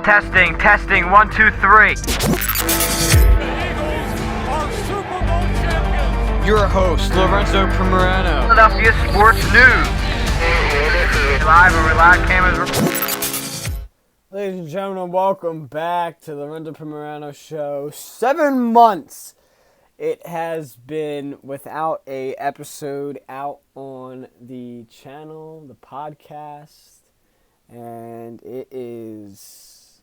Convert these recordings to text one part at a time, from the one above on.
Testing, 1, 2, 3. Your host, Lorenzo Primerano. Philadelphia Sports News. Live and live cameras. Ladies and gentlemen, welcome back to the Lorenzo Primerano Show. 7 months it has been without a episode out on the channel, the podcast, and it is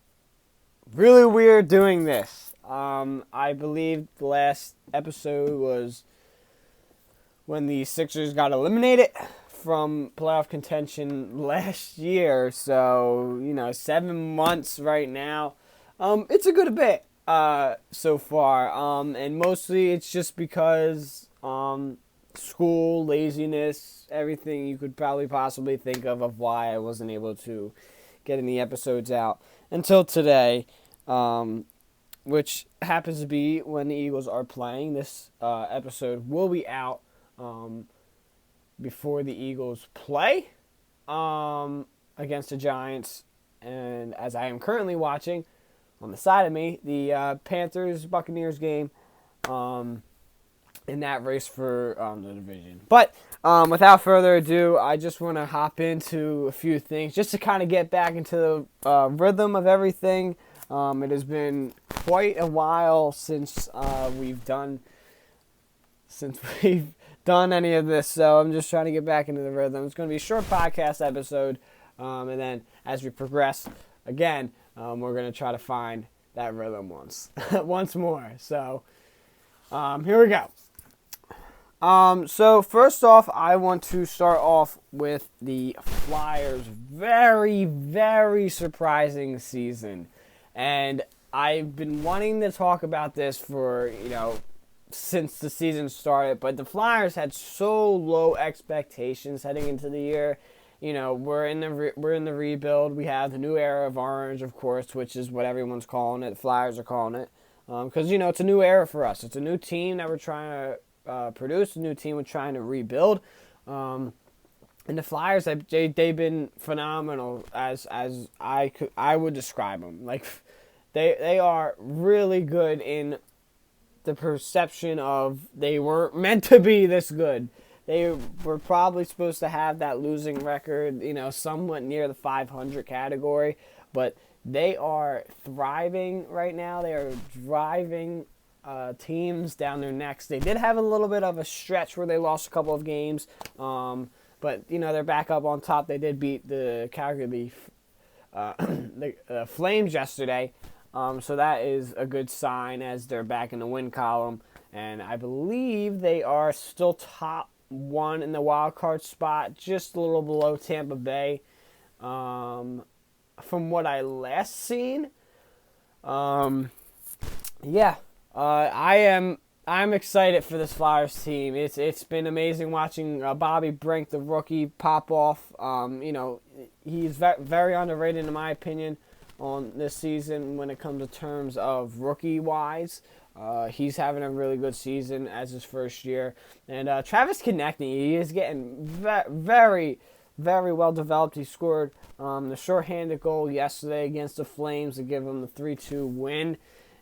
really weird doing this. I believe the last episode was when the Sixers got eliminated from playoff contention last year. So, 7 months right now. It's a good bit so far. And mostly it's just because school, laziness, everything you could probably possibly think of why I wasn't able to get any episodes out until today. Which happens to be when the Eagles are playing. This episode will be out before the Eagles play against the Giants. And as I am currently watching on the side of me, the Panthers-Buccaneers game in that race for the division. But without further ado, I just want to hop into a few things just to kind of get back into the rhythm of everything. It has been quite a while since we've done any of this, so I'm just trying to get back into the rhythm. It's going to be a short podcast episode, and then as we progress, again, we're going to try to find that rhythm once more. So here we go. So first off, I want to start off with the Flyers' very, very surprising season. And I've been wanting to talk about this for, since the season started. But the Flyers had so low expectations heading into the year. We're in the rebuild. We have the new era of orange, of course, which is what everyone's calling it. The Flyers are calling it. Because, it's a new era for us. It's a new team that we're trying to produce, a new team we're trying to rebuild. And the Flyers, they've been phenomenal as I would describe them. Like, they are really good in the perception of they weren't meant to be this good. They were probably supposed to have that losing record, somewhat near the 500 category, but they are thriving right now. They are driving teams down their necks. They did have a little bit of a stretch where they lost a couple of games, but they're back up on top. They did beat the Calgary the Flames yesterday. So that is a good sign as they're back in the win column. And I believe they are still top one in the wild card spot, just a little below Tampa Bay. From what I last seen. I'm excited for this Flyers team. It's been amazing watching Bobby Brink, the rookie, pop off. He's very underrated in my opinion on this season when it comes to terms of rookie-wise. He's having a really good season as his first year. And Travis Konechny, he is getting very, very well developed. He scored the shorthanded goal yesterday against the Flames to give him the 3-2 win.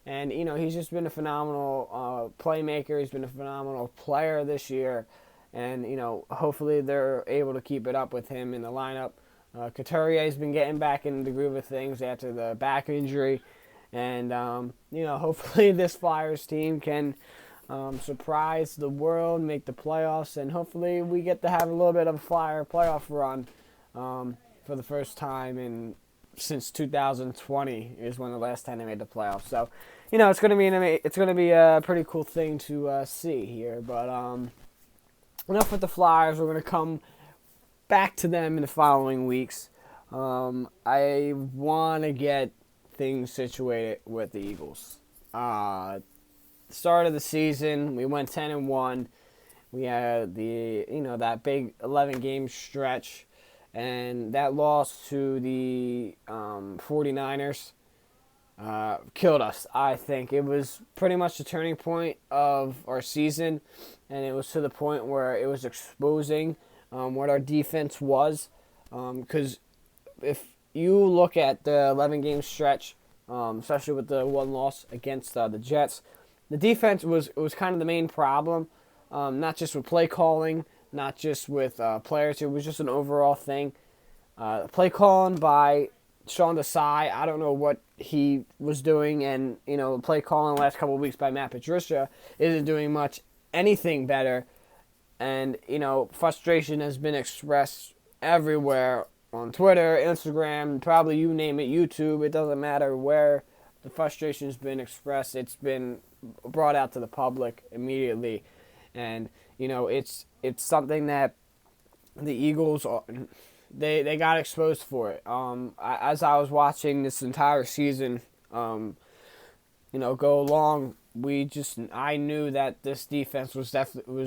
And, he's just been a phenomenal playmaker. He's been a phenomenal player this year. And, hopefully they're able to keep it up with him in the lineup. Couturier's been getting back in the groove of things after the back injury. And, hopefully this Flyers team can surprise the world, make the playoffs, and hopefully we get to have a little bit of a Flyer playoff run for the first time since 2020 is when the last time they made the playoffs. So, it's going to be a pretty cool thing to see here. But enough with the Flyers. We're going to come back to them in the following weeks. I want to get things situated with the Eagles. Start of the season, we went 10-1. We had that big 11-game stretch, and that loss to the 49ers killed us. I think it was pretty much the turning point of our season, and it was to the point where it was exposing what our defense was. Because if you look at the 11-game stretch, especially with the one loss against the Jets, the defense was kind of the main problem, not just with play calling, not just with players. It was just an overall thing. Play calling by Sean Desai, I don't know what he was doing, and play calling the last couple of weeks by Matt Patricia isn't doing much anything better. And frustration has been expressed everywhere on Twitter, Instagram, probably you name it, YouTube. It doesn't matter where the frustration has been expressed. It's been brought out to the public immediately, and it's something that the Eagles they got exposed for it. As I was watching this entire season, go along, I knew that this defense was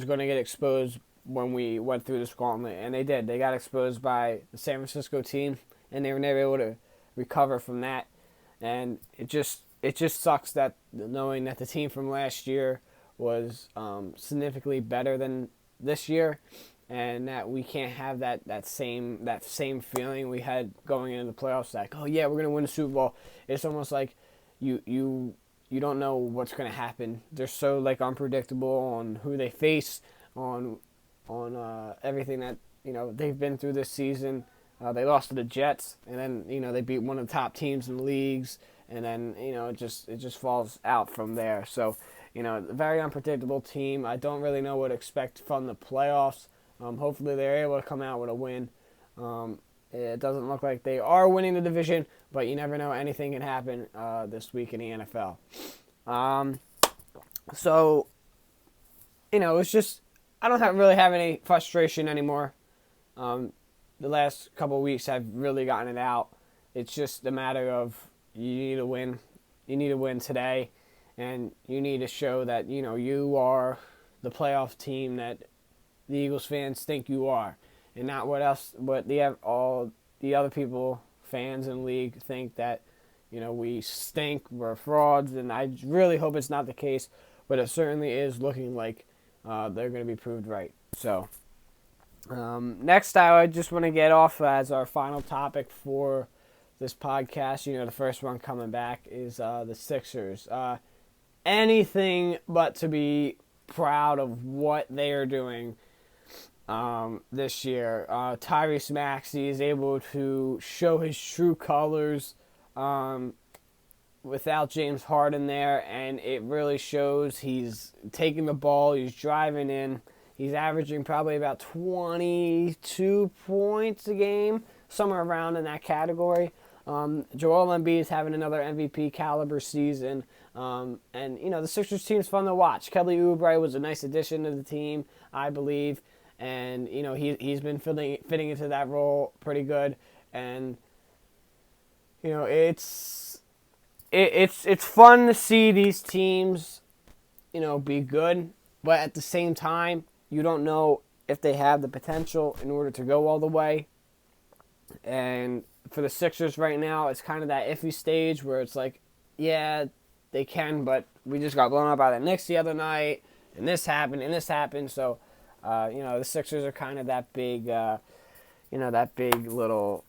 going to get exposed when we went through this gauntlet, and they did. They got exposed by the San Francisco team, and they were never able to recover from that. And it just sucks that knowing that the team from last year was significantly better than this year, and that we can't have that same feeling we had going into the playoffs. Like, oh yeah, we're gonna win the Super Bowl. It's almost like you don't know what's gonna happen. They're so unpredictable on who they face, on everything that they've been through this season. They lost to the Jets, and then they beat one of the top teams in the leagues, and then it just falls out from there. So a very unpredictable team. I don't really know what to expect from the playoffs. Hopefully they're able to come out with a win. It doesn't look like they are winning the division, but you never know. Anything can happen this week in the NFL. So it's just I don't really have any frustration anymore. The last couple of weeks I've really gotten it out. It's just a matter of you need to win. You need to win today, and you need to show that you are the playoff team that the Eagles fans think you are, and not what all the other people, fans in the league, think that we stink, we're frauds, and I really hope it's not the case, but it certainly is looking like they're going to be proved right. So next, I just want to get off as our final topic for this podcast. The first one coming back is the Sixers. Anything but to be proud of what they are doing this year. Tyrese Maxey is able to show his true colors without James Harden there, and it really shows. He's taking the ball, he's driving in, he's averaging probably about 22 points a game, somewhere around in that category. Joel Embiid is having another MVP caliber season, and the Sixers team is fun to watch. Kelly Oubre was a nice addition to the team, I believe. And he's been fitting into that role pretty good, and it's fun to see these teams be good, but at the same time you don't know if they have the potential in order to go all the way. And for the Sixers right now, it's kind of that iffy stage where it's like, yeah, they can, but we just got blown up by the Knicks the other night, and this happened, so. The Sixers are kind of that big, that big little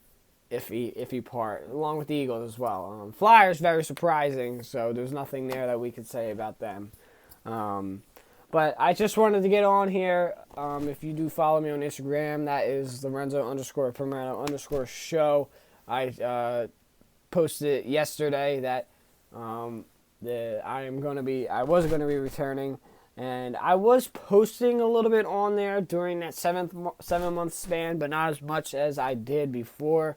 iffy part, along with the Eagles as well. Flyers, very surprising, so there's nothing there that we could say about them. But I just wanted to get on here. If you do follow me on Instagram, that is Lorenzo_Primato_show. I posted yesterday that I was going to be returning. And I was posting a little bit on there during that 7-month span, but not as much as I did before.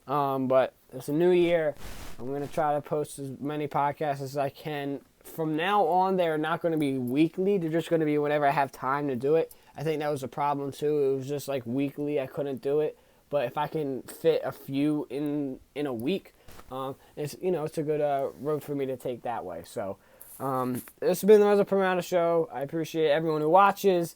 But it's a new year. I'm going to try to post as many podcasts as I can. From now on, they're not going to be weekly. They're just going to be whenever I have time to do it. I think that was a problem, too. It was just weekly. I couldn't do it. But if I can fit a few in a week, it's a good road for me to take that way. So. This has been the Lorenzo Primato Show. I appreciate everyone who watches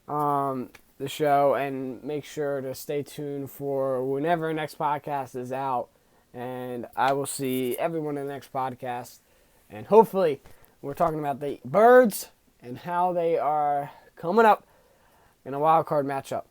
the show, and make sure to stay tuned for whenever the next podcast is out. And I will see everyone in the next podcast. And hopefully, we're talking about the Birds and how they are coming up in a wild card matchup.